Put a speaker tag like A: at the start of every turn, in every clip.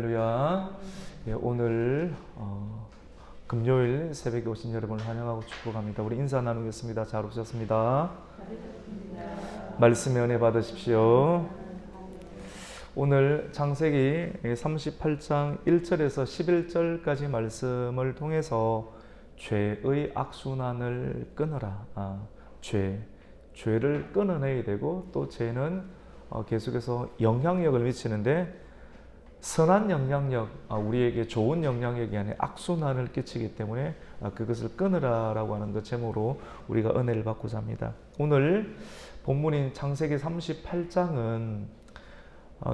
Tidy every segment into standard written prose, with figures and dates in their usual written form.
A: 할렐루야. 오늘 금요일 새벽에 오신 여러분을 환영하고 축복합니다. 우리 인사 나누겠습니다. 잘 오셨습니다. 말씀에 은혜 받으십시오. 오늘 창세기 38장 1절에서 11절까지 말씀을 통해서 죄의 악순환을 끊어라. 죄를 끊어내야 되고 또 죄는 계속해서 영향력을 미치는데 선한 영향력, 우리에게 좋은 영향력이 아닌 악순환을 끼치기 때문에 그것을 끊으라라고 하는 그 제목으로 우리가 은혜를 받고자 합니다. 오늘 본문인 창세기 38장은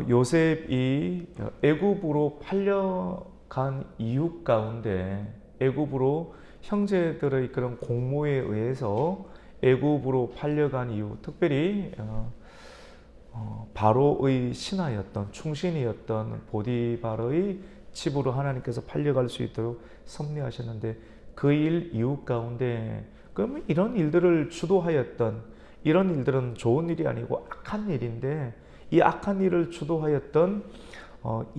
A: 요셉이 애굽으로 팔려간 이유 가운데 애굽으로 형제들의 그런 공모에 의해서 애굽으로 팔려간 이유, 특별히 바로의 신하였던 충신이었던 보디바르의 집으로 하나님께서 팔려갈 수 있도록 섭리하셨는데 그 일 이유 가운데 그러면 이런 일들을 주도하였던 이런 일들은 좋은 일이 아니고 악한 일인데 이 악한 일을 주도하였던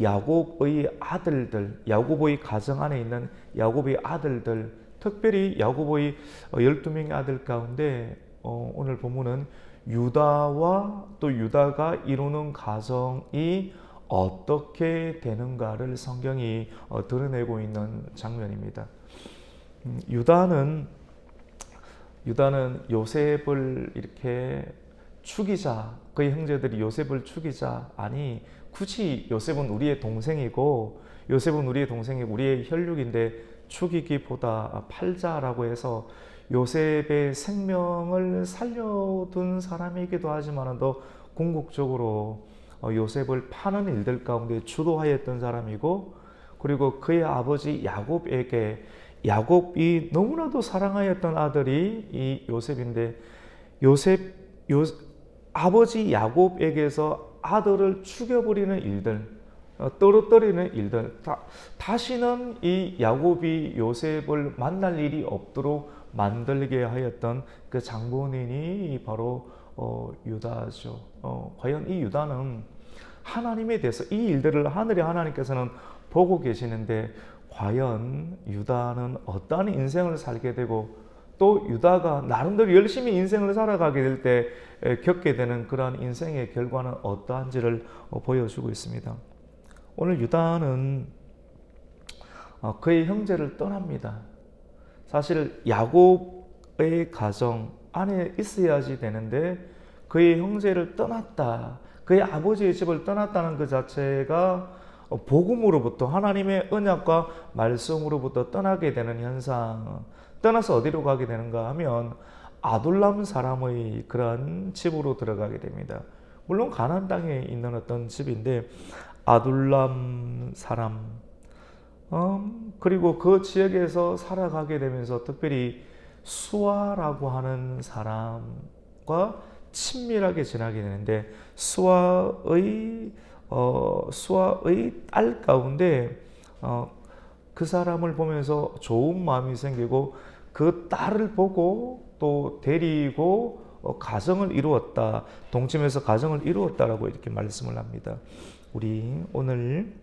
A: 야곱의 아들들, 야곱의 가정 안에 있는 야곱의 아들들, 특별히 야곱의 12명의 아들 가운데 오늘 본문은 유다와 또 유다가 이루는 가정이 어떻게 되는가를 성경이 드러내고 있는 장면입니다. 유다는 요셉을 이렇게 죽이자, 그의 형제들이 요셉을 죽이자, 아니 굳이 요셉은 우리의 동생이고 우리의 혈육인데 죽이기보다 팔자라고 해서 요셉의 생명을 살려둔 사람이기도 하지만 더 궁극적으로 요셉을 파는 일들 가운데 주도하였던 사람이고, 그리고 그의 아버지 야곱이 너무나도 사랑하였던 아들이 이 요셉인데 아버지 야곱에게서 아들을 죽여버리는 일들, 떨어뜨리는 일들, 다시는 이 야곱이 요셉을 만날 일이 없도록 만들게 하였던 그 장본인이 바로 유다죠. 과연 이 유다는 하나님에 대해서 이 일들을 하늘의 하나님께서는 보고 계시는데 과연 유다는 어떠한 인생을 살게 되고 또 유다가 나름대로 열심히 인생을 살아가게 될 때 겪게 되는 그러한 인생의 결과는 어떠한지를 보여주고 있습니다. 오늘 유다는 그의 형제를 떠납니다. 사실 야곱의 가정 안에 있어야지 되는데 그의 형제를 떠났다, 그의 아버지의 집을 떠났다는 그 자체가 복음으로부터 하나님의 언약과 말씀으로부터 떠나게 되는 현상. 떠나서 어디로 가게 되는가 하면 아둘람 사람의 그런 집으로 들어가게 됩니다. 물론 가나안 땅에 있는 어떤 집인데 아둘람 사람, 그리고 그 지역에서 살아가게 되면서 특별히 수아라고 하는 사람과 친밀하게 지나게 되는데 수아의 딸 가운데 그 사람을 보면서 좋은 마음이 생기고 그 딸을 보고 또 데리고 가정을 이루었다, 동침해서 가정을 이루었다라고 이렇게 말씀을 합니다. 우리 오늘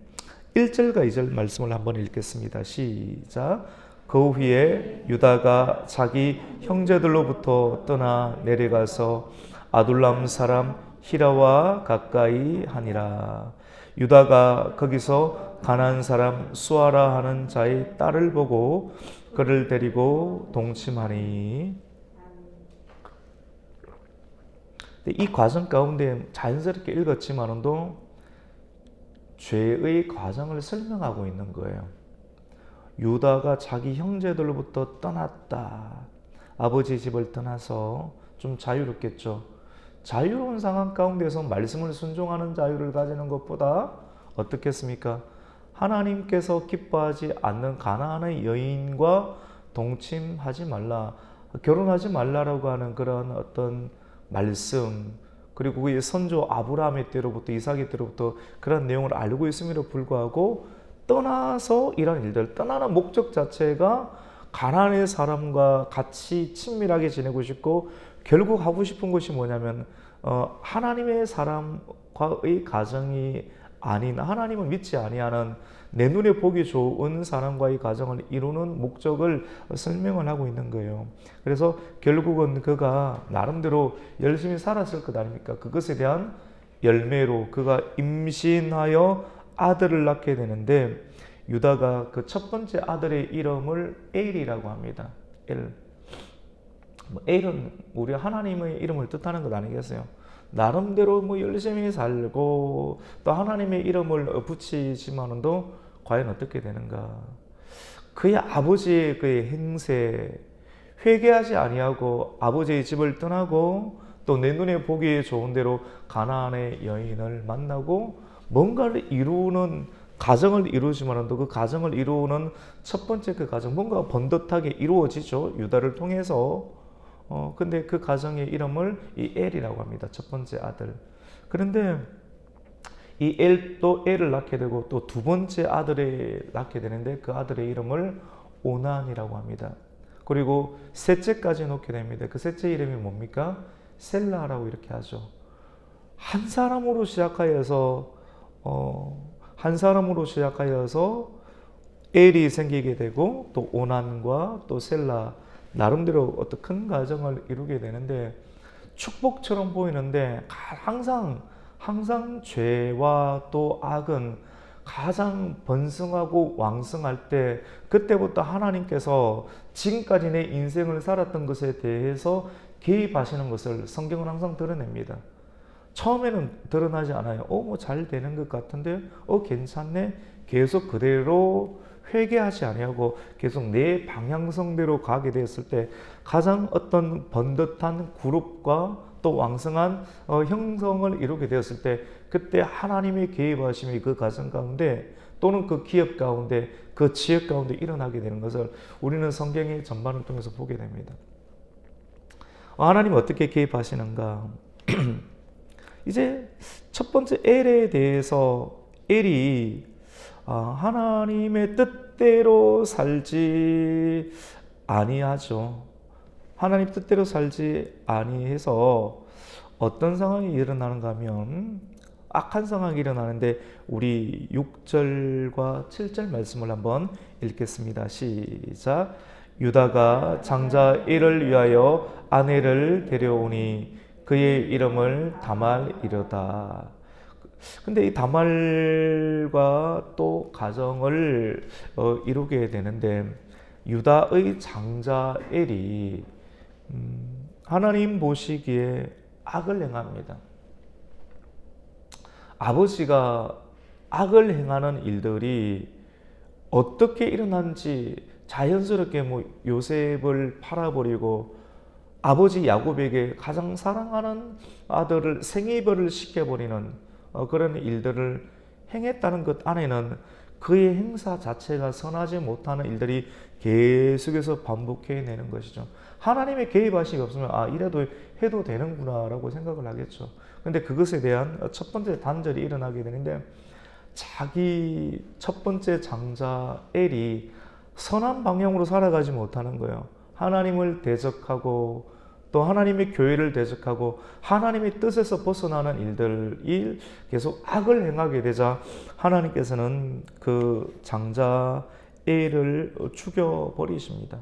A: 1절과 2절 말씀을 한번 읽겠습니다. 시작. 그 후에 유다가 자기 형제들로부터 떠나 내려가서 아둘람 사람 히라와 가까이 하니라. 유다가 거기서 가나안 사람 수아라 하는 자의 딸을 보고 그를 데리고 동침하니. 이 과정 가운데 자연스럽게 읽었지만도 죄의 과정을 설명하고 있는 거예요. 유다가 자기 형제들로부터 떠났다. 아버지 집을 떠나서 좀 자유롭겠죠. 자유로운 상황 가운데서 말씀을 순종하는 자유를 가지는 것보다 어떻겠습니까? 하나님께서 기뻐하지 않는 가나안의 여인과 동침하지 말라, 결혼하지 말라라고 하는 그런 어떤 말씀, 그리고 그의 선조 아브라함의 때로부터 이삭의 때로부터 그런 내용을 알고 있음에도 불구하고 떠나서 이런 일들, 떠나는 목적 자체가 가나안의 사람과 같이 친밀하게 지내고 싶고 결국 하고 싶은 것이 뭐냐면 하나님의 사람과의 가정이 아닌 하나님을 믿지 아니하는 내 눈에 보기 좋은 사람과의 가정을 이루는 목적을 설명을 하고 있는 거예요. 그래서 결국은 그가 나름대로 열심히 살았을 것 아닙니까? 그것에 대한 열매로 그가 임신하여 아들을 낳게 되는데 유다가 그 첫 번째 아들의 이름을 엘이라고 합니다. 엘. 엘은 우리 하나님의 이름을 뜻하는 것 아니겠어요? 나름대로 뭐 열심히 살고 또 하나님의 이름을 붙이지만도 과연 어떻게 되는가? 그의 아버지의 그의 행세, 회개하지 아니하고 아버지의 집을 떠나고 또 내 눈에 보기에 좋은 대로 가나안의 여인을 만나고 뭔가를 이루는 가정을 이루지만도 그 가정을 이루는 첫 번째 그 가정 뭔가 번듯하게 이루어지죠. 유다를 통해서. 근데 그 가정의 이름을 이 엘이라고 합니다. 첫 번째 아들. 그런데 이 엘도 엘을 낳게 되고 또 두 번째 아들을 낳게 되는데 그 아들의 이름을 오난이라고 합니다. 그리고 셋째까지 놓게 됩니다. 그 셋째 이름이 뭡니까? 셀라라고 이렇게 하죠. 한 사람으로 시작하여서 엘이 생기게 되고 또 오난과 또 셀라 나름대로 어떤 큰 가정을 이루게 되는데 축복처럼 보이는데 항상 죄와 또 악은 가장 번성하고 왕성할 때 그때부터 하나님께서 지금까지 내 인생을 살았던 것에 대해서 개입하시는 것을 성경은 항상 드러냅니다. 처음에는 드러나지 않아요. 뭐 잘 되는 것 같은데 괜찮네. 계속 그대로 회개하지 아니하고 계속 내 방향성대로 가게 되었을 때 가장 어떤 번듯한 그룹과 또 왕성한 형성을 이루게 되었을 때 그때 하나님의 개입하심이 그 가정 가운데 또는 그 기업 가운데 그 지역 가운데 일어나게 되는 것을 우리는 성경의 전반을 통해서 보게 됩니다. 하나님이 어떻게 개입하시는가? 이제 첫 번째 엘에 대해서 엘이 하나님의 뜻대로 살지 아니하죠. 하나님 뜻대로 살지 아니해서 어떤 상황이 일어나는가 하면 악한 상황이 일어나는데 우리 6절과 7절 말씀을 한번 읽겠습니다. 시작. 유다가 장자 엘을 위하여 아내를 데려오니 그의 이름을 다말이로다. 근데 이 다말과 또 가정을 이루게 되는데 유다의 장자 엘이 하나님 보시기에 악을 행합니다. 아버지가 악을 행하는 일들이 어떻게 일어난지 자연스럽게 요셉을 팔아버리고 아버지 야곱에게 가장 사랑하는 아들을 생이별을 시켜버리는 그런 일들을 행했다는 것 안에는 그의 행사 자체가 선하지 못하는 일들이 계속해서 반복해내는 것이죠. 하나님의 개입하심이 없으면 이래도 해도 되는구나 라고 생각을 하겠죠. 근데 그것에 대한 첫 번째 단절이 일어나게 되는데 자기 첫 번째 장자 엘이 선한 방향으로 살아가지 못하는 거예요. 하나님을 대적하고 또 하나님의 교회를 대적하고 하나님의 뜻에서 벗어나는 일들이 계속 악을 행하게 되자 하나님께서는 그 장자 엘을 죽여버리십니다.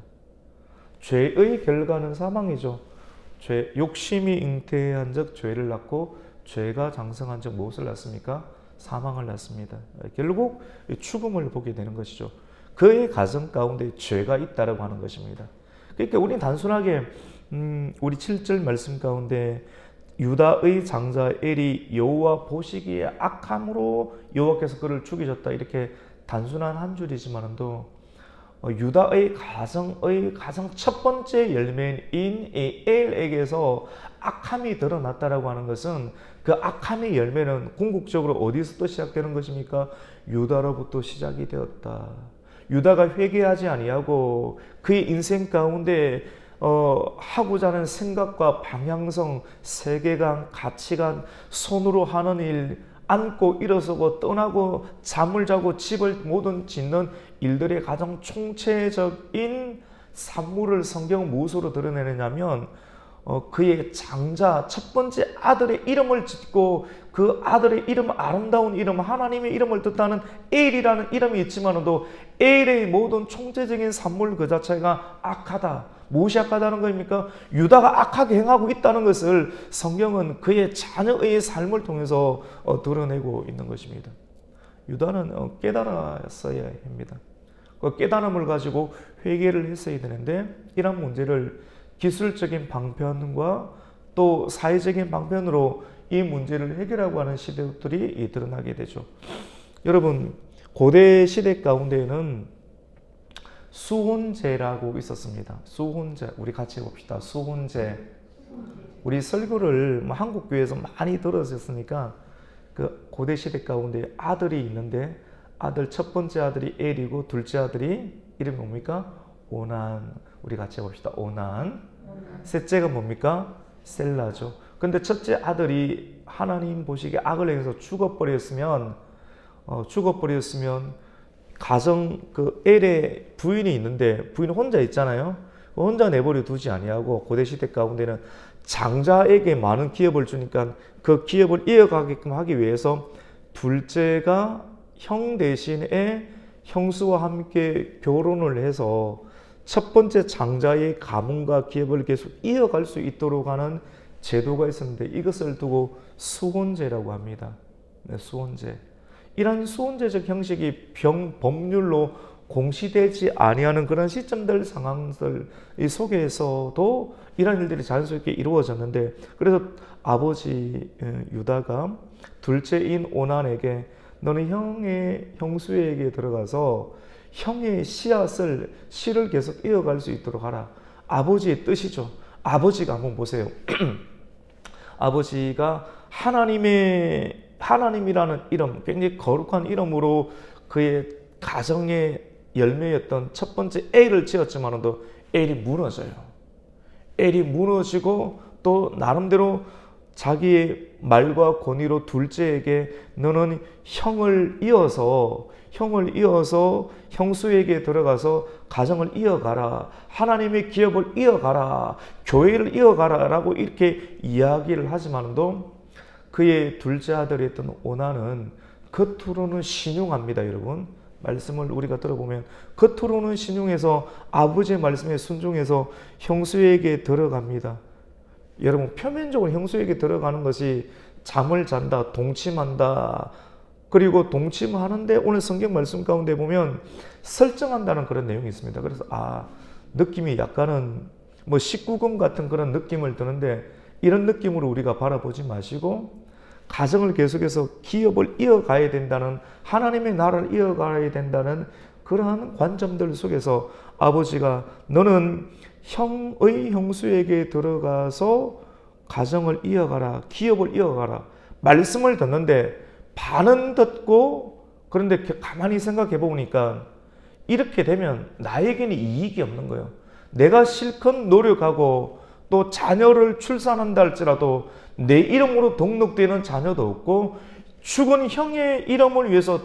A: 죄의 결과는 사망이죠. 욕심이 잉태한 적 죄를 낳고 죄가 장성한 적 무엇을 낳습니까? 사망을 낳습니다. 결국 죽음을 보게 되는 것이죠. 그의 가정 가운데 죄가 있다라고 하는 것입니다. 그러니까 우리는 단순하게 우리 7절 말씀 가운데 유다의 장자 엘이 여호와 보시기에 악함으로 여호와께서 그를 죽이셨다 이렇게 단순한 한 줄이지만도 유다의 가정의 가장 첫 번째 열매인 이 엘에게서 악함이 드러났다라고 하는 것은 그 악함의 열매는 궁극적으로 어디서부터 시작되는 것입니까? 유다로부터 시작이 되었다. 유다가 회개하지 아니하고 그의 인생 가운데 하고자 하는 생각과 방향성, 세계관, 가치관, 손으로 하는 일, 앉고 일어서고 떠나고 잠을 자고 집을 모든 짓는 일들의 가장 총체적인 산물을 성경은 무엇으로 드러내느냐면 그의 장자 첫 번째 아들의 이름을 짓고 그 아들의 이름, 아름다운 이름, 하나님의 이름을 뜻하는 엘이라는 이름이 있지만도 엘의 모든 총체적인 산물 그 자체가 악하다. 무엇이 악하다는 겁니까? 유다가 악하게 행하고 있다는 것을 성경은 그의 자녀의 삶을 통해서 드러내고 있는 것입니다. 유다는 깨달았어야 합니다. 그 깨달음을 가지고 회개를 했어야 되는데 이런 문제를 기술적인 방편과 또 사회적인 방편으로 이 문제를 해결하고 하는 시대들이 드러나게 되죠. 여러분, 고대 시대 가운데에는 수혼제라고 있었습니다. 수혼제, 우리 같이 봅시다. 수혼제. 우리 설교를 한국 교회에서 많이 들으셨으니까 그 고대 시대 가운데 아들이 있는데 아들 첫 번째 아들이 엘이고 둘째 아들이 이름이 뭡니까? 오난. 우리 같이 봅시다. 오난. 셋째가 뭡니까? 셀라죠. 근데 첫째 아들이 하나님 보시기에 악을 행해서 죽어버렸으면 가정 그 엘의 부인이 있는데 부인 혼자 있잖아요. 혼자 내버려 두지 아니하고 고대 시대 가운데는 장자에게 많은 기업을 주니까 그 기업을 이어가게끔 하기 위해서 둘째가 형 대신에 형수와 함께 결혼을 해서 첫 번째 장자의 가문과 기업을 계속 이어갈 수 있도록 하는 제도가 있었는데 이것을 두고 수혼제라고 합니다. 네, 수혼제. 이런 수혼제적 형식이 법률로 공시되지 아니하는 그런 시점들 상황들 속에서도 이런 일들이 자연스럽게 이루어졌는데 그래서 아버지 유다가 둘째인 오난에게 너는 형수에게 들어가서 형의 씨를 계속 이어갈 수 있도록 하라. 아버지의 뜻이죠. 아버지가 한번 보세요. 아버지가 하나님이라는 이름, 굉장히 거룩한 이름으로 그의 가정의 열매였던 첫 번째 엘을 지었지만도 엘이 무너져요. 엘이 무너지고 또 나름대로 자기의 말과 권위로 둘째에게 너는 형을 이어서 형수에게 들어가서 가정을 이어가라. 하나님의 기업을 이어가라. 교회를 이어가라. 라고 이렇게 이야기를 하지만도 그의 둘째 아들이었던 오난은 겉으로는 신용합니다, 여러분. 말씀을 우리가 들어보면 겉으로는 신용해서 아버지의 말씀에 순종해서 형수에게 들어갑니다. 여러분, 표면적으로 형수에게 들어가는 것이 잠을 잔다, 동침한다. 그리고 동침하는데 오늘 성경 말씀 가운데 보면 설정한다는 그런 내용이 있습니다. 그래서 느낌이 약간은 19금 같은 그런 느낌을 드는데 이런 느낌으로 우리가 바라보지 마시고 가정을 계속해서 기업을 이어가야 된다는 하나님의 나라를 이어가야 된다는 그러한 관점들 속에서 아버지가 너는 형의 형수에게 들어가서 가정을 이어가라, 기업을 이어가라. 말씀을 듣는데 반은 듣고 그런데 가만히 생각해 보니까 이렇게 되면 나에게는 이익이 없는 거예요. 내가 실컷 노력하고 또 자녀를 출산한다 할지라도 내 이름으로 등록되는 자녀도 없고 죽은 형의 이름을 위해서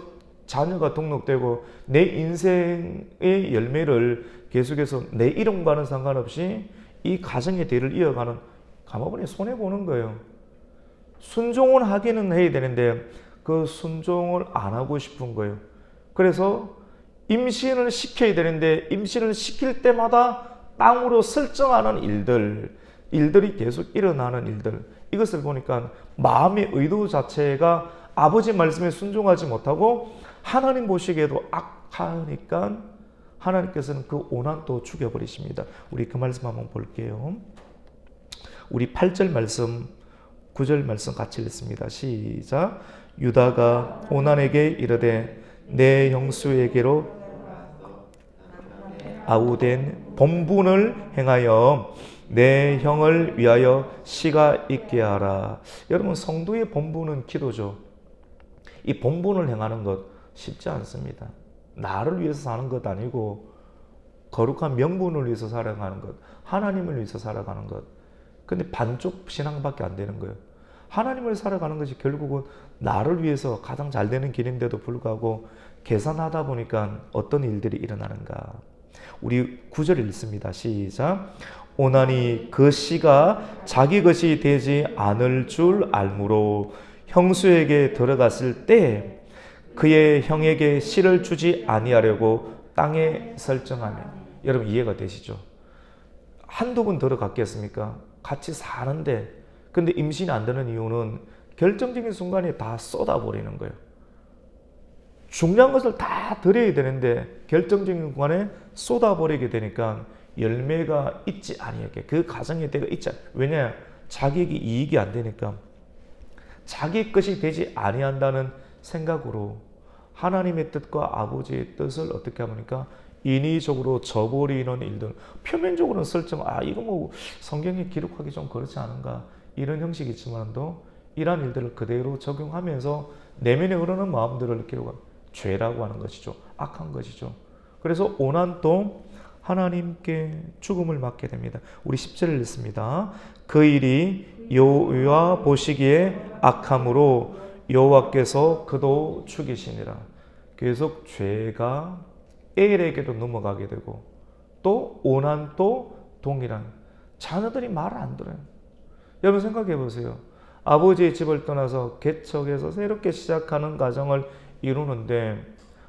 A: 자녀가 등록되고 내 인생의 열매를 계속해서 내 이름과는 상관없이 이 가정의 대를 이어가는 가마보니 손해보는 거예요. 순종을 하기는 해야 되는데 그 순종을 안 하고 싶은 거예요. 그래서 임신을 시켜야 되는데 임신을 시킬 때마다 땅으로 설정하는 일들이 계속 일어나는 일들. 이것을 보니까 마음의 의도 자체가 아버지 말씀에 순종하지 못하고 하나님 보시기에도 악하니까 하나님께서는 그 오난도 죽여버리십니다. 우리 그 말씀 한번 볼게요. 우리 8절 말씀, 9절 말씀 같이 읽습니다. 시작. 유다가 오난에게 이르되 내 형수에게로 아우된 본분을 행하여 내 형을 위하여 씨가 있게 하라. 여러분, 성도의 본분은 기도죠. 이 본분을 행하는 것 쉽지 않습니다. 나를 위해서 사는 것 아니고 거룩한 명분을 위해서 살아가는 것, 하나님을 위해서 살아가는 것. 근데 반쪽 신앙밖에 안 되는 거예요. 하나님을 살아가는 것이 결국은 나를 위해서 가장 잘 되는 길인데도 불구하고 계산하다 보니까 어떤 일들이 일어나는가. 우리 9절 읽습니다. 시작. 오나니 그 씨가 자기 것이 되지 않을 줄 알므로 형수에게 들어갔을 때 그의 형에게 씨를 주지 아니하려고 땅에 설정하며. 여러분 이해가 되시죠? 한두 번 들어갔겠습니까? 같이 사는데 근데 임신이 안 되는 이유는 결정적인 순간에 다 쏟아버리는 거예요. 중요한 것을 다 드려야 되는데 결정적인 순간에 쏟아버리게 되니까 열매가 있지 아니하게, 그 가정의 때가 있지 않. 왜냐? 자기에게 이익이 안 되니까, 자기 것이 되지 아니한다는 생각으로 하나님의 뜻과 아버지의 뜻을 어떻게 합니까? 인위적으로 저버리는 일들. 표면적으로는 설정, 이거 뭐 성경에 기록하기 좀 그렇지 않은가, 이런 형식이지만도 이러한 일들을 그대로 적용하면서 내면에 흐르는 마음들을 기록하는, 죄라고 하는 것이죠. 악한 것이죠. 그래서 오난도 하나님께 죽음을 맞게 됩니다. 우리 10절을 읽습니다. 그 일이 여호와 보시기에 악함으로 여호와께서 그도 죽이시니라. 계속 죄가 엘에게도 넘어가게 되고, 또 오난도 동일한, 자녀들이 말을 안 들어요. 여러분 생각해 보세요. 아버지의 집을 떠나서 개척해서 새롭게 시작하는 가정을 이루는데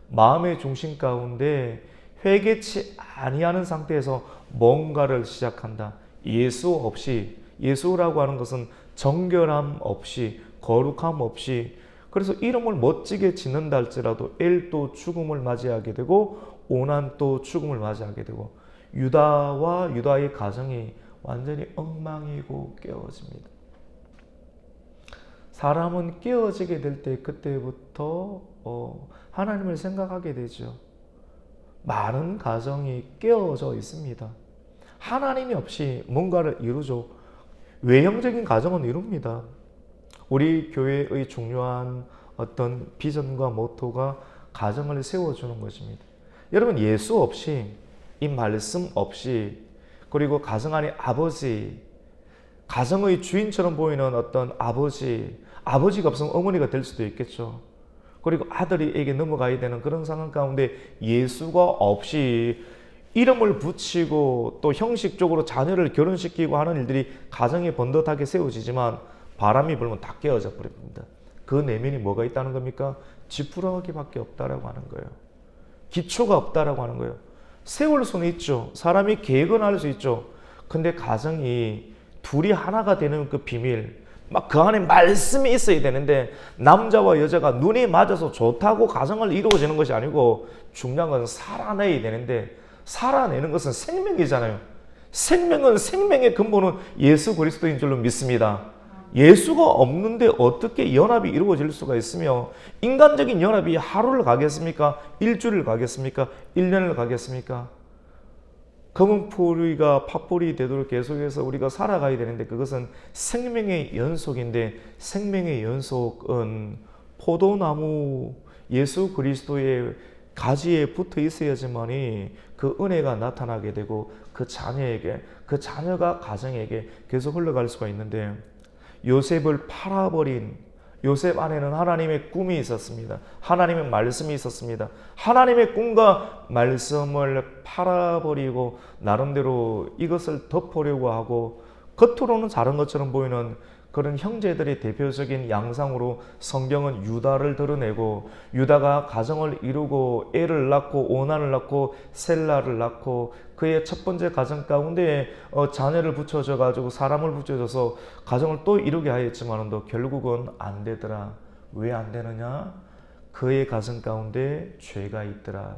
A: 마음의 중심 가운데 회개치 아니하는 상태에서 뭔가를 시작한다. 예수 없이, 예수라고 하는 것은 정결함 없이, 거룩함 없이, 그래서 이름을 멋지게 짓는다 할지라도 엘도 죽음을 맞이하게 되고 오난도 죽음을 맞이하게 되고, 유다와 유다의 가정이 완전히 엉망이고 깨어집니다. 사람은 깨어지게 될 때 그때부터 하나님을 생각하게 되죠. 많은 가정이 깨어져 있습니다. 하나님이 없이 뭔가를 이루죠. 외형적인 가정은 이룹니다. 우리 교회의 중요한 어떤 비전과 모토가 가정을 세워주는 것입니다. 여러분 예수 없이, 이 말씀 없이, 그리고 가정 안에 아버지, 가정의 주인처럼 보이는 어떤 아버지가 없으면 어머니가 될 수도 있겠죠. 그리고 아들에게 넘어가야 되는 그런 상황 가운데 예수가 없이 이름을 붙이고 또 형식적으로 자녀를 결혼시키고 하는 일들이 가정에 번듯하게 세워지지만 바람이 불면 다 깨어져 버립니다. 그 내면이 뭐가 있다는 겁니까? 지푸라기밖에 없다라고 하는 거예요. 기초가 없다라고 하는 거예요. 세울 수는 있죠. 사람이 계획은 할 수 있죠. 근데 가정이 둘이 하나가 되는 그 비밀, 막 그 안에 말씀이 있어야 되는데 남자와 여자가 눈이 맞아서 좋다고 가정을 이루어지는 것이 아니고 중요한 것은 살아내야 되는데, 살아내는 것은 생명이잖아요. 생명의 근본은 예수 그리스도인 줄로 믿습니다. 예수가 없는데 어떻게 연합이 이루어질 수가 있으며, 인간적인 연합이 하루를 가겠습니까? 일주일을 가겠습니까? 1년을 가겠습니까? 검은 뿌리가 팥뿌리 되도록 계속해서 우리가 살아가야 되는데 그것은 생명의 연속인데, 생명의 연속은 포도나무 예수 그리스도의 가지에 붙어 있어야지만이 그 은혜가 나타나게 되고 그 자녀에게, 그 자녀가 가정에게 계속 흘러갈 수가 있는데, 요셉을 팔아버린, 요셉 안에는 하나님의 꿈이 있었습니다. 하나님의 말씀이 있었습니다. 하나님의 꿈과 말씀을 팔아버리고 나름대로 이것을 덮으려고 하고, 겉으로는 잘한 것처럼 보이는 그런 형제들의 대표적인 양상으로 성경은 유다를 드러내고, 유다가 가정을 이루고 애를 낳고 오난을 낳고 셀라를 낳고 그의 첫 번째 가정 가운데 자녀를 붙여줘 가지고 사람을 붙여줘서 가정을 또 이루게 하였지만도 결국은 안 되더라. 왜 안 되느냐? 그의 가정 가운데 죄가 있더라.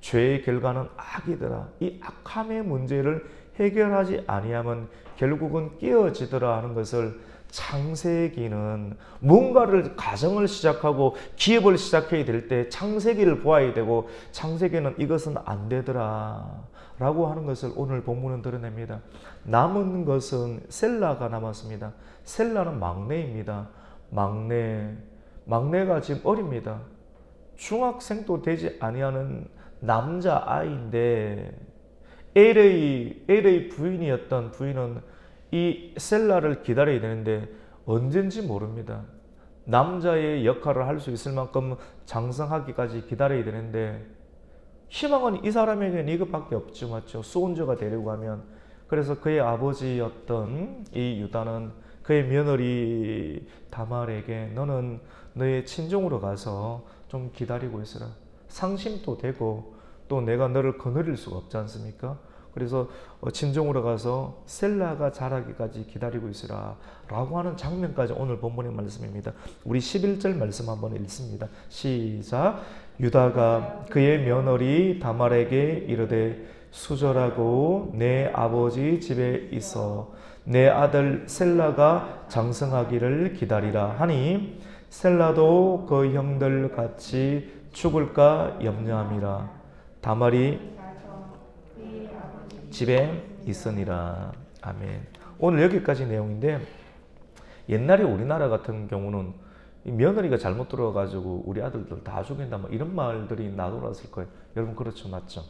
A: 죄의 결과는 악이더라. 이 악함의 문제를 해결하지 아니하면 결국은 깨어지더라 하는 것을, 창세기는 뭔가를 가정을 시작하고 기업을 시작해야 될 때 창세기를 보아야 되고, 창세기는 이것은 안 되더라 라고 하는 것을 오늘 본문은 드러냅니다. 남은 것은 셀라가 남았습니다. 셀라는 막내입니다. 막내가 지금 어립니다. 중학생도 되지 아니하는 남자아이인데 엘의 부인이었던 부인은 이 셀라를 기다려야 되는데 언젠지 모릅니다. 남자의 역할을 할 수 있을 만큼 장성하기까지 기다려야 되는데 희망은 이 사람에게는 이것밖에 없죠. 맞죠? 수혼자가 되려고 하면. 그래서 그의 아버지였던 이 유다는 그의 며느리 다말에게 너는 너의 친정으로 가서 좀 기다리고 있으라. 상심도 되고 또 내가 너를 거느릴 수가 없지 않습니까? 그래서 친정으로 가서 셀라가 자라기까지 기다리고 있으라 라고 하는 장면까지 오늘 본문의 말씀입니다. 우리 11절 말씀 한번 읽습니다. 시작. 유다가 그의 며느리 다말에게 이르되 수절하고 내 아버지 집에 있어 내 아들 셀라가 장성하기를 기다리라 하니 셀라도 그 형들 같이 죽을까 염려함이라. 다말이 집에 있으니라. 아멘. 오늘 여기까지 내용인데 옛날에 우리나라 같은 경우는 며느리가 잘못 들어가지고 우리 아들들 다 죽인다 뭐 이런 말들이 나돌았을 거예요. 여러분 그렇죠, 맞죠?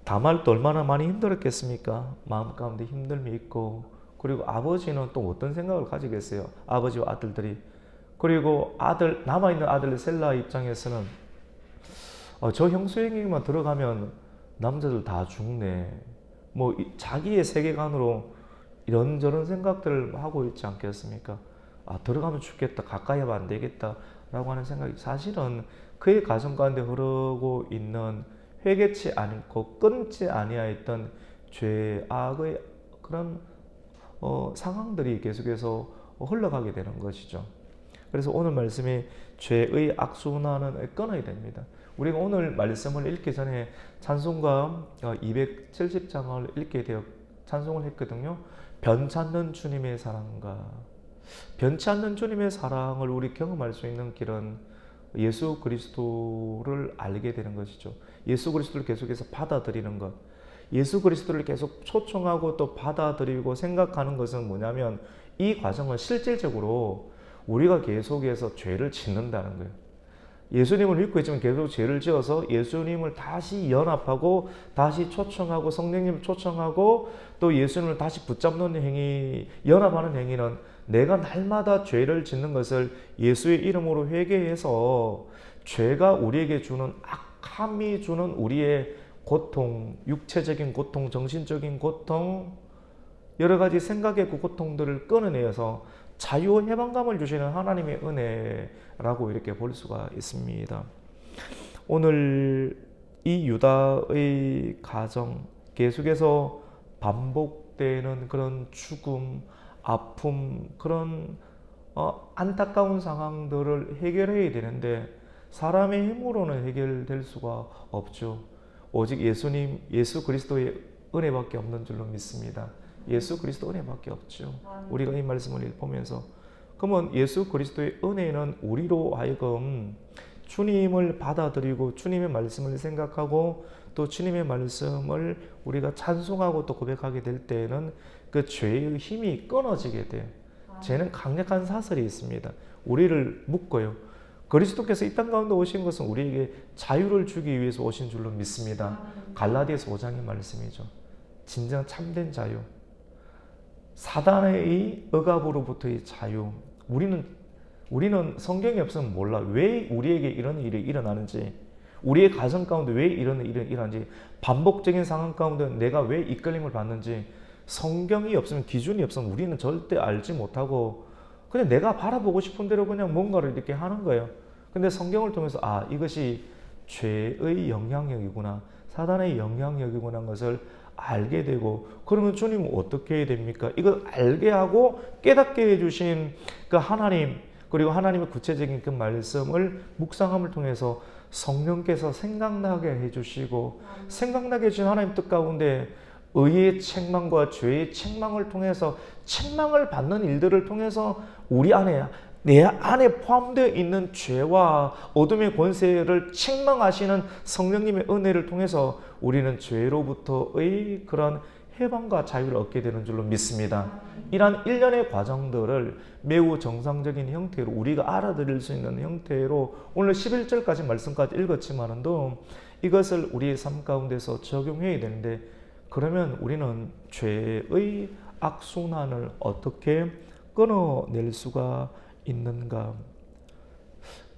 A: 다말도 얼마나 많이 힘들었겠습니까? 마음 가운데 힘듦이 있고, 그리고 아버지는 또 어떤 생각을 가지겠어요? 아버지와 아들들이. 그리고 남아있는 아들 셀라 입장에서는 저 형수에게만 들어가면 남자들 다 죽네. 뭐 자기의 세계관으로 이런저런 생각들을 하고 있지 않겠습니까? 들어가면 죽겠다. 가까이 하면 안 되겠다. 라고 하는 생각이 사실은 그의 가정 가운데 흐르고 있는 회개치 않고 끊지 아니하였던 죄악의 그런 상황들이 계속해서 흘러가게 되는 것이죠. 그래서 오늘 말씀이 죄의 악순환을 끊어야 됩니다. 우리가 오늘 말씀을 읽기 전에 찬송가 270장을 읽게 되어 찬송을 했거든요. 변치 않는 주님의 사랑과 변치 않는 주님의 사랑을 우리 경험할 수 있는 길은 예수 그리스도를 알게 되는 것이죠. 예수 그리스도를 계속해서 받아들이는 것. 예수 그리스도를 계속 초청하고 또 받아들이고 생각하는 것은 뭐냐면 이 과정은 실질적으로 우리가 계속해서 죄를 짓는다는 거예요. 예수님을 믿고 있지만 계속 죄를 지어서 예수님을 다시 연합하고 다시 초청하고 성령님을 초청하고 또 예수님을 다시 붙잡는 행위, 연합하는 행위는 내가 날마다 죄를 짓는 것을 예수의 이름으로 회개해서 죄가 우리에게 주는 악함이 주는 우리의 고통, 육체적인 고통, 정신적인 고통, 여러 가지 생각의 그 고통들을 끊어내어서 자유 해방감을 주시는 하나님의 은혜라고 이렇게 볼 수가 있습니다. 오늘 이 유다의 가정 계속해서 반복되는 그런 죽음, 아픔, 그런 안타까운 상황들을 해결해야 되는데 사람의 힘으로는 해결될 수가 없죠. 오직 예수 그리스도의 은혜밖에 없는 줄로 믿습니다. 예수 그리스도 은혜밖에 없죠. 우리가 이 말씀을 보면서 그러면 예수 그리스도의 은혜는 우리로 하여금 주님을 받아들이고 주님의 말씀을 생각하고 또 주님의 말씀을 우리가 찬송하고 또 고백하게 될 때에는 그 죄의 힘이 끊어지게 돼요. 죄는 강력한 사슬이 있습니다. 우리를 묶어요. 그리스도께서 이 땅 가운데 오신 것은 우리에게 자유를 주기 위해서 오신 줄로 믿습니다. 갈라디아서 5장의 말씀이죠. 진정 참된 자유. 사단의 억압으로부터의 자유. 우리는 성경이 없으면 몰라. 왜 우리에게 이런 일이 일어나는지, 우리의 가정 가운데 왜 이런 일이 일어나는지, 반복적인 상황 가운데 내가 왜 이끌림을 받는지, 성경이 없으면, 기준이 없으면 우리는 절대 알지 못하고 그냥 내가 바라보고 싶은 대로 그냥 뭔가를 이렇게 하는 거예요. 근데 성경을 통해서 이것이 죄의 영향력이구나, 사단의 영향력이구나 하는 것을 알게 되고, 그러면 주님은 어떻게 해야 됩니까? 이걸 알게 하고 깨닫게 해주신 그 하나님, 그리고 하나님의 구체적인 그 말씀을 묵상함을 통해서 성령께서 생각나게 해주시고, 생각나게 해주신 하나님 뜻 가운데 의의 책망과 죄의 책망을 통해서, 책망을 받는 일들을 통해서 내 안에 포함되어 있는 죄와 어둠의 권세를 책망하시는 성령님의 은혜를 통해서 우리는 죄로부터의 그런 해방과 자유를 얻게 되는 줄로 믿습니다. 이러한 일련의 과정들을 매우 정상적인 형태로 우리가 알아들을 수 있는 형태로 오늘 11절까지 말씀까지 읽었지만도 이것을 우리의 삶 가운데서 적용해야 되는데, 그러면 우리는 죄의 악순환을 어떻게 끊어낼 수가 있는가?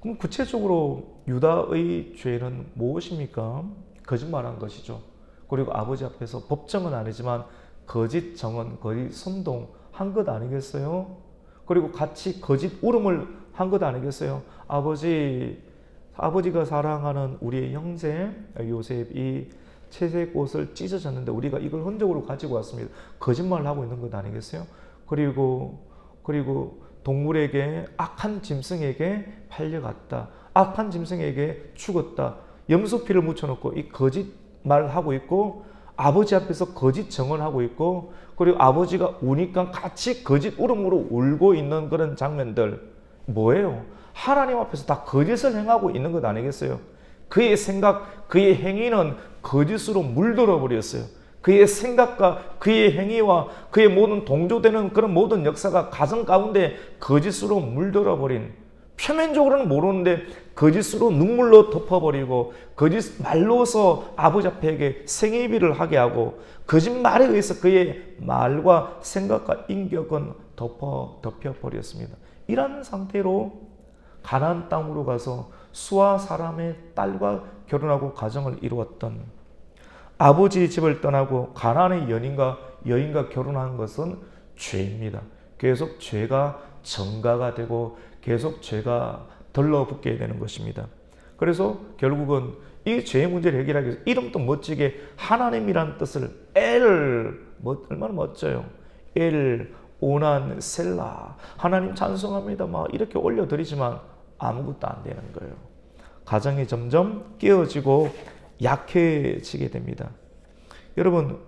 A: 그럼 구체적으로 유다의 죄는 무엇입니까? 거짓말한 것이죠. 그리고 아버지 앞에서 법정은 아니지만 거짓 정언, 거짓 선동한 한 것 아니겠어요? 그리고 같이 거짓 울음을 한 것 아니겠어요? 아버지가 사랑하는 우리의 형제 요셉이 채색 옷을 찢어졌는데 우리가 이걸 흔적으로 가지고 왔습니다. 거짓말을 하고 있는 것 아니겠어요? 그리고 동물에게 악한 짐승에게 팔려갔다. 악한 짐승에게 죽었다. 염소피를 묻혀놓고 이 거짓말을 하고 있고 아버지 앞에서 거짓 증언하고 있고 그리고 아버지가 우니까 같이 거짓 울음으로 울고 있는 그런 장면들 뭐예요? 하나님 앞에서 다 거짓을 행하고 있는 것 아니겠어요? 그의 생각, 그의 행위는 거짓으로 물들어 버렸어요. 그의 생각과 그의 행위와 그의 모든 동조되는 그런 모든 역사가 가정 가운데 거짓으로 물들어 버린 표면적으로는 모르는데 거짓으로 눈물로 덮어버리고 거짓말로서 아버지 앞에 생애비를 하게 하고 거짓말에 의해서 그의 말과 생각과 인격은 덮여버렸습니다. 이런 상태로 가나안 땅으로 가서 수아 사람의 딸과 결혼하고 가정을 이루었던 아버지 집을 떠나고 가나안의 여인과 결혼한 것은 죄입니다. 계속 죄가 전가가 되고 계속 죄가 들러붙게 되는 것입니다. 그래서 결국은 이 죄의 문제를 해결하기 위해서 이름도 멋지게 하나님이란 뜻을 얼마나 멋져요. 오난 셀라 하나님 찬송합니다 막 이렇게 올려드리지만 아무것도 안 되는 거예요. 가정이 점점 깨어지고 약해지게 됩니다. 여러분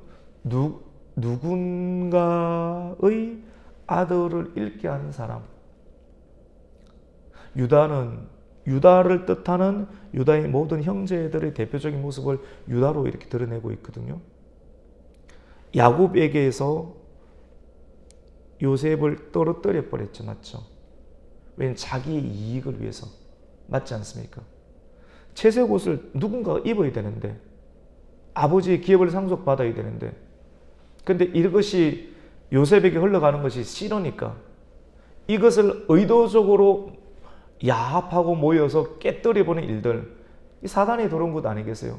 A: 누군가의 아들을 잃게 하는 사람 유다를 뜻하는 유다의 모든 형제들의 대표적인 모습을 유다로 이렇게 드러내고 있거든요. 야곱에게서 요셉을 떨어뜨려 버렸죠. 맞죠? 왜냐하면 자기의 이익을 위해서. 맞지 않습니까? 채색 옷을 누군가가 입어야 되는데 아버지의 기업을 상속받아야 되는데 근데 이것이 요셉에게 흘러가는 것이 싫으니까 이것을 의도적으로 야합하고 모여서 깨뜨려보는 일들, 이 사단이 들어온 것 아니겠어요?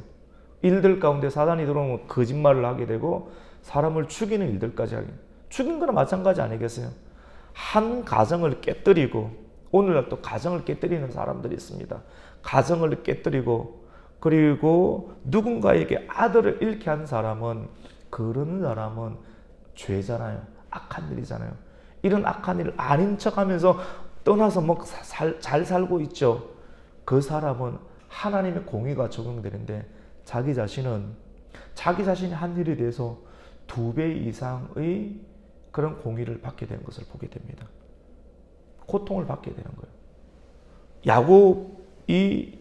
A: 일들 가운데 사단이 들어오면 거짓말을 하게 되고 사람을 죽이는 일들까지 하게. 죽인 거나 마찬가지 아니겠어요? 한 가정을 깨뜨리고 오늘날 또 가정을 깨뜨리는 사람들이 있습니다. 가정을 깨뜨리고 그리고 누군가에게 아들을 잃게 한 사람은 그런 사람은 죄잖아요. 악한 일이잖아요. 이런 악한 일을 아닌 척하면서 떠나서 잘 살고 있죠. 그 사람은 하나님의 공의가 적용되는데 자기 자신이 한 일에 대해서 2배 이상의 그런 공의를 받게 되는 것을 보게 됩니다. 고통을 받게 되는 거예요. 야곱이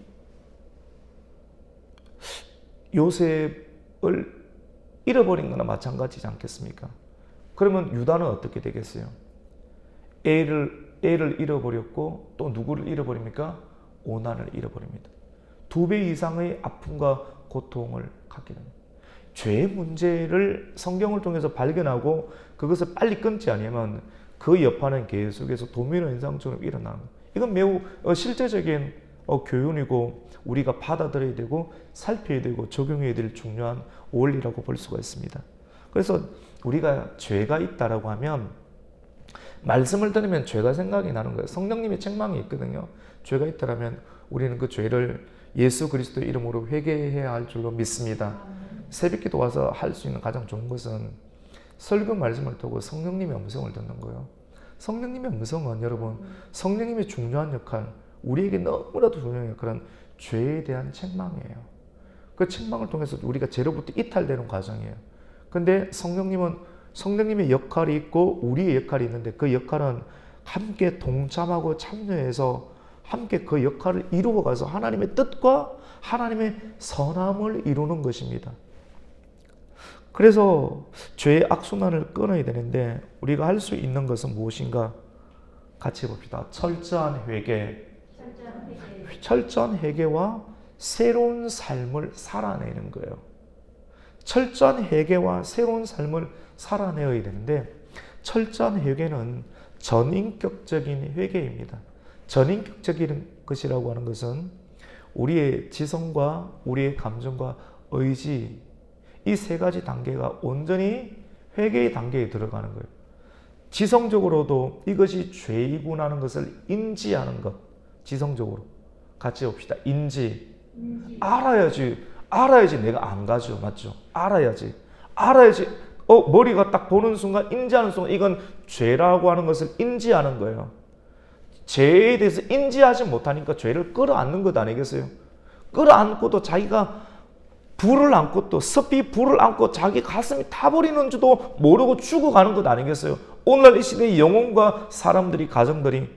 A: 요셉을 잃어버린 거나 마찬가지지 않겠습니까? 그러면 유다는 어떻게 되겠어요? 애를 잃어버렸고 또 누구를 잃어버립니까? 오난을 잃어버립니다. 2배 이상의 아픔과 고통을 갖게 됩니다. 죄의 문제를 성경을 통해서 발견하고 그것을 빨리 끊지 않으면 그 여파는 계속해서 도미노 현상처럼 일어나는 거예요. 이건 매우 실제적인 교훈이고 우리가 받아들여야 되고 살펴야 되고 적용해야 될 중요한 원리라고 볼 수가 있습니다. 그래서 우리가 죄가 있다라고 하면 말씀을 들으면 죄가 생각이 나는 거예요. 성령님의 책망이 있거든요. 죄가 있다라면 우리는 그 죄를 예수 그리스도의 이름으로 회개해야 할 줄로 믿습니다. 새벽기도 와서 할 수 있는 가장 좋은 것은 설교 말씀을 듣고 성령님의 음성을 듣는 거예요. 성령님의 음성은 여러분 성령님의 중요한 역할, 우리에게 너무나도 중요한 역할은 죄에 대한 책망이에요. 그 책망을 통해서 우리가 죄로부터 이탈되는 과정이에요. 근데 성령님의 역할이 있고 우리의 역할이 있는데 그 역할은 함께 동참하고 참여해서 함께 그 역할을 이루어가서 하나님의 뜻과 하나님의 선함을 이루는 것입니다. 그래서 죄의 악순환을 끊어야 되는데 우리가 할 수 있는 것은 무엇인가? 같이 봅시다. 철저한 회개와 새로운 삶을 살아내는 거예요. 철저한 회개와 새로운 삶을 살아내야 되는데 철저한 회개는 전인격적인 회개입니다. 전인격적인 것이라고 하는 것은 우리의 지성과 우리의 감정과 의지 이 세 가지 단계가 온전히 회개의 단계에 들어가는 거예요. 지성적으로도 이것이 죄이구나 하는 것을 인지하는 것. 지성적으로. 같이 봅시다. 인지. 알아야지 내가 안 가죠. 맞죠? 알아야지. 머리가 딱 보는 순간, 인지하는 순간 이건 죄라고 하는 것을 인지하는 거예요. 죄에 대해서 인지하지 못하니까 죄를 끌어안는 것 아니겠어요? 끌어안고도 자기가 불을 안고 또 습히 불을 안고 자기 가슴이 타버리는 줄도 모르고 죽어가는 것 아니겠어요? 오늘날 이 시대의 영혼과 사람들이, 가정들이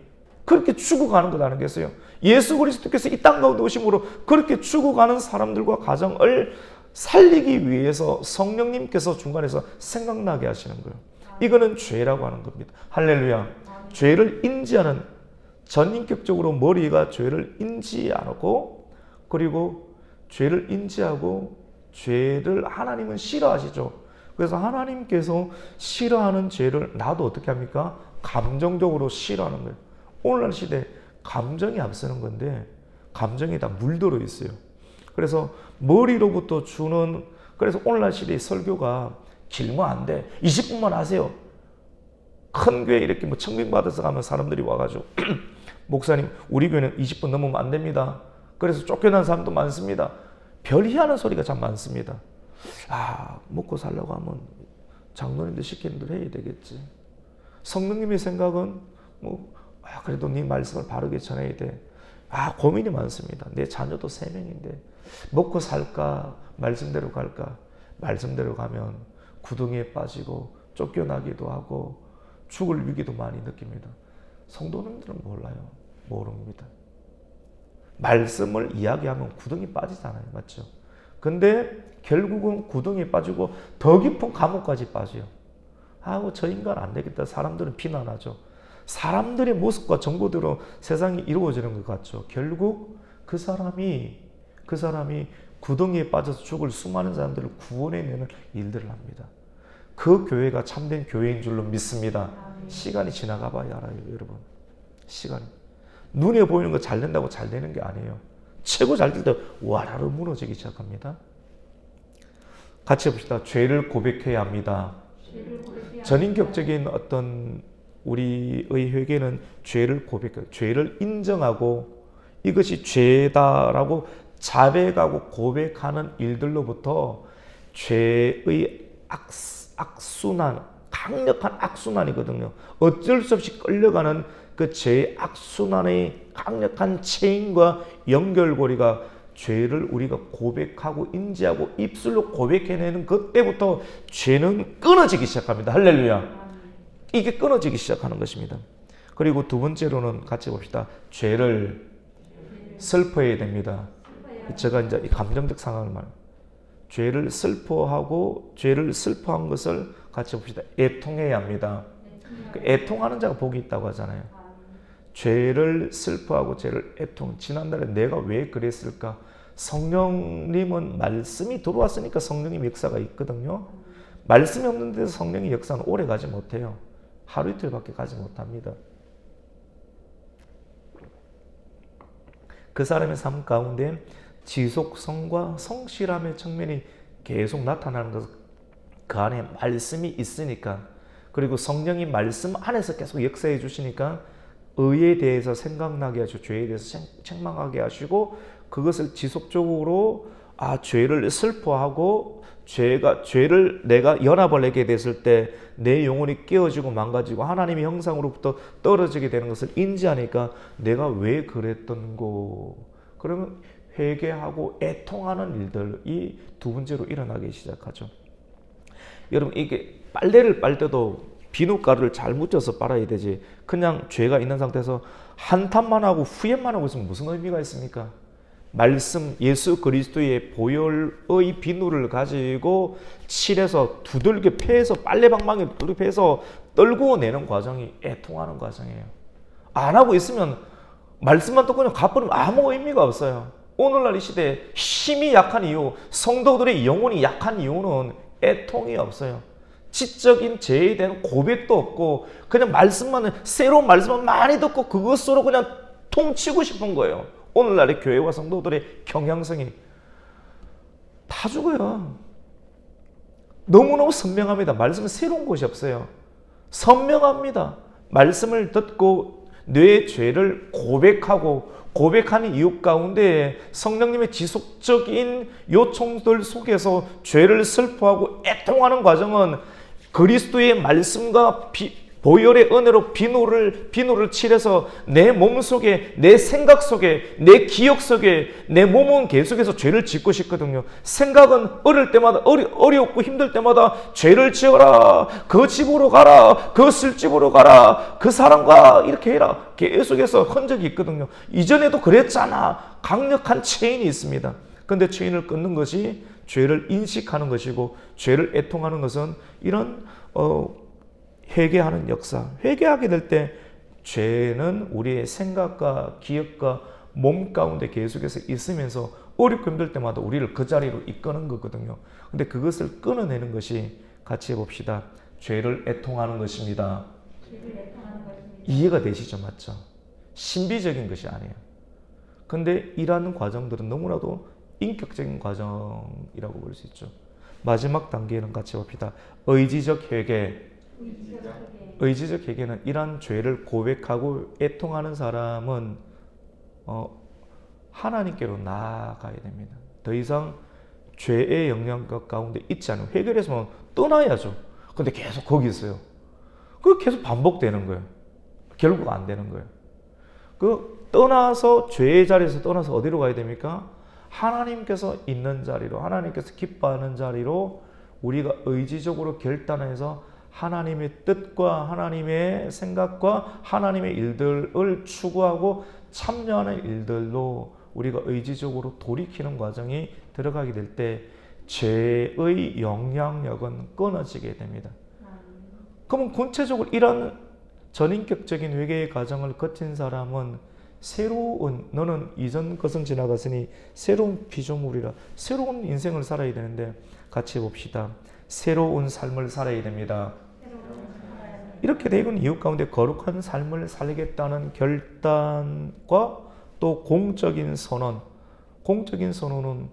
A: 그렇게 죽어가는 것 아니겠어요? 예수 그리스도께서 이 땅 가운데 오심으로 그렇게 죽어가는 사람들과 가정을 살리기 위해서 성령님께서 중간에서 생각나게 하시는 거예요. 이거는 죄라고 하는 겁니다. 할렐루야. 죄를 인지하는, 전인격적으로 머리가 죄를 인지하고, 그리고 죄를 인지하고 죄를 하나님은 싫어하시죠. 그래서 하나님께서 싫어하는 죄를 나도 어떻게 합니까? 감정적으로 싫어하는 거예요. 오늘날 시대 감정이 앞서는 건데 감정이 다 물들어 있어요. 그래서 머리로부터 주는, 그래서 오늘날 시대의 설교가 길면 안 돼. 20분만 하세요. 큰 교회 이렇게 뭐 청빙 받아서 가면 사람들이 와가지고 목사님 우리 교회는 20분 넘으면 안 됩니다. 그래서 쫓겨난 사람도 많습니다. 별희하는 소리가 참 많습니다. 먹고 살려고 하면 장로님들 시키는 대로 해야 되겠지. 성령님의 생각은 그래도 네 말씀을 바르게 전해야 돼. 고민이 많습니다. 내 자녀도 3명인데 먹고 살까 말씀대로 갈까. 말씀대로 가면 구덩이에 빠지고 쫓겨나기도 하고 죽을 위기도 많이 느낍니다. 성도님들은 몰라요. 모릅니다. 말씀을 이야기하면 구덩이 빠지잖아요. 맞죠? 근데 결국은 구덩이에 빠지고 더 깊은 감옥까지 빠져요. 저 인간 안 되겠다. 사람들은 비난하죠. 사람들의 모습과 정보대로 세상이 이루어지는 것 같죠. 결국 그 사람이 구덩이에 빠져서 죽을 수많은 사람들을 구원해내는 일들을 합니다. 그 교회가 참된 교회인 줄로 믿습니다. 시간이 지나가 봐야 알아요, 여러분. 시간이. 눈에 보이는 거 잘 된다고 잘 되는 게 아니에요. 최고 잘 될 때 와라로 무너지기 시작합니다. 같이 봅시다. 죄를 고백해야 합니다. 전인격적인 어떤 우리의 회개는 죄를 고백해요. 죄를 인정하고 이것이 죄다라고 자백하고 고백하는 일들로부터 죄의 악순환, 강력한 악순환이거든요. 어쩔 수 없이 끌려가는 그 죄의 악순환의 강력한 체인과 연결고리가 죄를 우리가 고백하고 인지하고 입술로 고백해내는 그때부터 죄는 끊어지기 시작합니다. 할렐루야. 이게 끊어지기 시작하는 것입니다. 그리고 두 번째로는 같이 봅시다. 죄를 슬퍼해야 됩니다. 제가 이제 이 감정적 상황을 말해요. 죄를 슬퍼하고 죄를 슬퍼한 것을 같이 봅시다. 애통해야 합니다. 애통하는 자가 복이 있다고 하잖아요. 죄를 슬퍼하고 죄를 애통. 지난달에 내가 왜 그랬을까? 성령님은 말씀이 들어왔으니까 성령님 역사가 있거든요. 말씀이 없는 데서 성령의 역사는 오래 가지 못해요. 하루 이틀밖에 가지 못합니다. 그 사람의 삶 가운데 지속성과 성실함의 측면이 계속 나타나는 것은 그 안에 말씀이 있으니까, 그리고 성령이 말씀 안에서 계속 역사해 주시니까 의에 대해서 생각나게 하시고 죄에 대해서 책망하게 하시고 그것을 지속적으로 죄를 슬퍼하고 죄를 내가 연합을 하게 됐을 때 내 영혼이 깨어지고 망가지고 하나님의 형상으로부터 떨어지게 되는 것을 인지하니까 내가 왜 그랬던고, 그러면 회개하고 애통하는 일들이 두 번째로 일어나기 시작하죠. 여러분, 이게 빨래를 빨 때도 비눗가루를 잘 묻혀서 빨아야 되지, 그냥 죄가 있는 상태에서 한탄만 하고 후회만 하고 있으면 무슨 의미가 있습니까? 말씀, 예수 그리스도의 보혈의 비누를 가지고 칠해서 두들겨 패서 빨래방망이를 두들겨 패서 떨구어내는 과정이 애통하는 과정이에요. 안 하고 있으면 말씀만 듣고 그냥 가버리면 아무 의미가 없어요. 오늘날 이 시대에 힘이 약한 이유, 성도들의 영혼이 약한 이유는 애통이 없어요. 지적인 죄에 대한 고백도 없고 그냥 말씀만, 새로운 말씀만 많이 듣고 그것으로 그냥 통치고 싶은 거예요. 오늘날의 교회와 성도들의 경향성이 다 죽어요. 너무너무 선명합니다. 말씀은 새로운 것이 없어요. 선명합니다. 말씀을 듣고 내 죄를 고백하는 이유 가운데 성령님의 지속적인 요청들 속에서 죄를 슬퍼하고 애통하는 과정은 그리스도의 말씀과 보혈의 은혜로 비누를 칠해서 내 몸 속에, 내 생각 속에, 내 기억 속에, 내 몸은 계속해서 죄를 짓고 싶거든요. 생각은 어릴 때마다, 어렵고 힘들 때마다 죄를 지어라, 그 집으로 가라, 그 술집으로 가라, 그 사람과 이렇게 해라. 계속해서 흔적이 있거든요. 이전에도 그랬잖아. 강력한 체인이 있습니다. 그런데 체인을 끊는 것이 죄를 인식하는 것이고, 죄를 애통하는 것은 이런 회개하는 역사. 회개하게 될 때 죄는 우리의 생각과 기억과 몸 가운데 계속해서 있으면서 어렵고 힘들 때마다 우리를 그 자리로 이끄는 거거든요. 근데 그것을 끊어내는 것이, 같이 해봅시다, 죄를 애통하는 것입니다. 이해가 되시죠? 맞죠? 신비적인 것이 아니에요. 근데 이러한 과정들은 너무나도 인격적인 과정이라고 볼 수 있죠. 마지막 단계는 같이 봅시다. 의지적 회개. 의지적 회개는 이러한 죄를 고백하고 애통하는 사람은 하나님께로 나아가야 됩니다. 더 이상 죄의 영향 가운데 있지 않으면, 회개를 해서 떠나야죠. 근데 계속 거기 있어요. 그게 계속 반복되는 거예요. 결국 안 되는 거예요. 떠나서, 죄의 자리에서 떠나서 어디로 가야 됩니까? 하나님께서 있는 자리로, 하나님께서 기뻐하는 자리로 우리가 의지적으로 결단해서 하나님의 뜻과 하나님의 생각과 하나님의 일들을 추구하고 참여하는 일들로 우리가 의지적으로 돌이키는 과정이 들어가게 될 때 죄의 영향력은 끊어지게 됩니다. 그러면 구체적으로 이런 전인격적인 회개의 과정을 거친 사람은 너는 이전 것은 지나갔으니 새로운 피조물이라, 새로운 인생을 살아야 되는데, 같이 봅시다. 새로운 삶을 살아야 됩니다. 이렇게 되는 이유 가운데 거룩한 삶을 살겠다는 결단과 또 공적인 선언. 공적인 선언은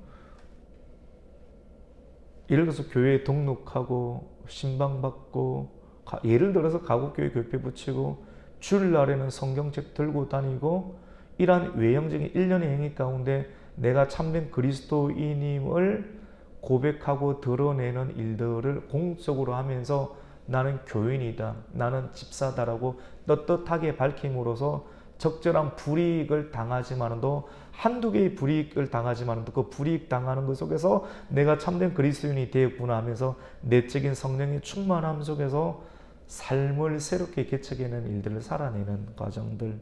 A: 예를 들어서 교회에 등록하고 신방받고, 예를 들어서 가곡교회 교회 붙이고, 주일날에는 성경책 들고 다니고, 이러한 외형적인 일련의 행위 가운데 내가 참된 그리스도인임을 고백하고 드러내는 일들을 공적으로 하면서 나는 교인이다, 나는 집사다라고 떳떳하게 밝힘으로써 적절한 불이익을 당하지만도, 한두 개의 불이익을 당하지만도 그 불이익 당하는 것 속에서 내가 참된 그리스도인이 되었구나 하면서 내적인 성령의 충만함 속에서 삶을 새롭게 개척해내는 일들을 살아내는 과정들,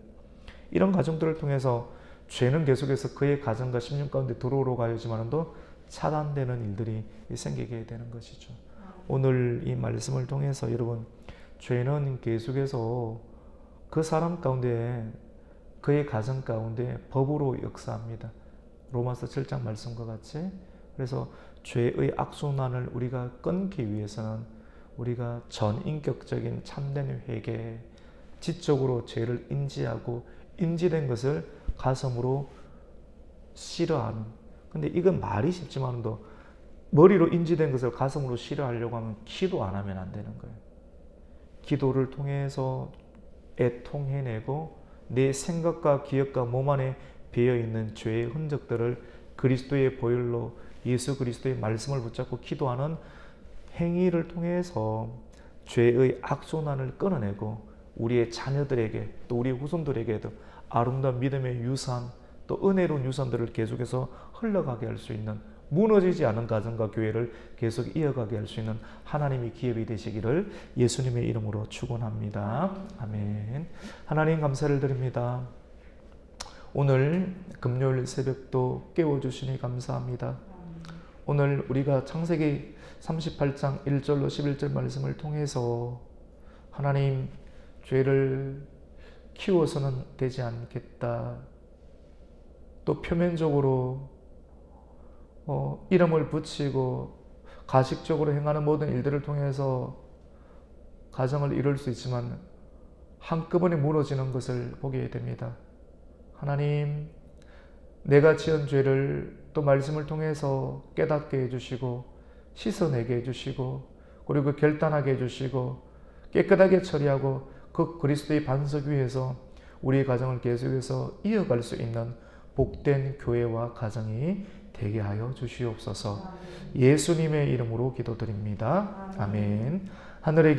A: 이런 과정들을 통해서 죄는 계속해서 그의 가정과 심령 가운데 들어오러 가야지만도 차단되는 일들이 생기게 되는 것이죠. 오늘 이 말씀을 통해서 여러분, 죄는 계속해서 그 사람 가운데, 그의 가정 가운데 법으로 역사합니다. 로마서 7장 말씀과 같이. 그래서 죄의 악순환을 우리가 끊기 위해서는 우리가 전인격적인 참된 회개, 지적으로 죄를 인지하고 인지된 것을 가슴으로 싫어하는. 근데 이건 말이 쉽지만도 머리로 인지된 것을 가슴으로 싫어하려고 하면 기도 안 하면 안 되는 거예요. 기도를 통해서 애통해내고 내 생각과 기억과 몸 안에 배어있는 죄의 흔적들을 그리스도의 보혈로, 예수 그리스도의 말씀을 붙잡고 기도하는 행위를 통해서 죄의 악순환을 끊어내고 우리의 자녀들에게, 또 우리 후손들에게도 아름다운 믿음의 유산, 또 은혜로운 유산들을 계속해서 흘러가게 할 수 있는, 무너지지 않은 가정과 교회를 계속 이어가게 할 수 있는 하나님의 기업이 되시기를 예수님의 이름으로 축원합니다. 아멘. 하나님 감사를 드립니다. 오늘 금요일 새벽도 깨워주시니 감사합니다. 오늘 우리가 창세기 38장 1절로 11절 말씀을 통해서 하나님, 죄를 키워서는 되지 않겠다. 또 표면적으로 이름을 붙이고 가식적으로 행하는 모든 일들을 통해서 가정을 이룰 수 있지만 한꺼번에 무너지는 것을 보게 됩니다. 하나님, 내가 지은 죄를 또 말씀을 통해서 깨닫게 해주시고 씻어내게 해주시고, 그리고 결단하게 해주시고 깨끗하게 처리하고 그 그리스도의 반석 위에서 우리의 가정을 계속해서 이어갈 수 있는 복된 교회와 가정이 되게 하여 주시옵소서. 예수님의 이름으로 기도드립니다. 아멘. 하늘의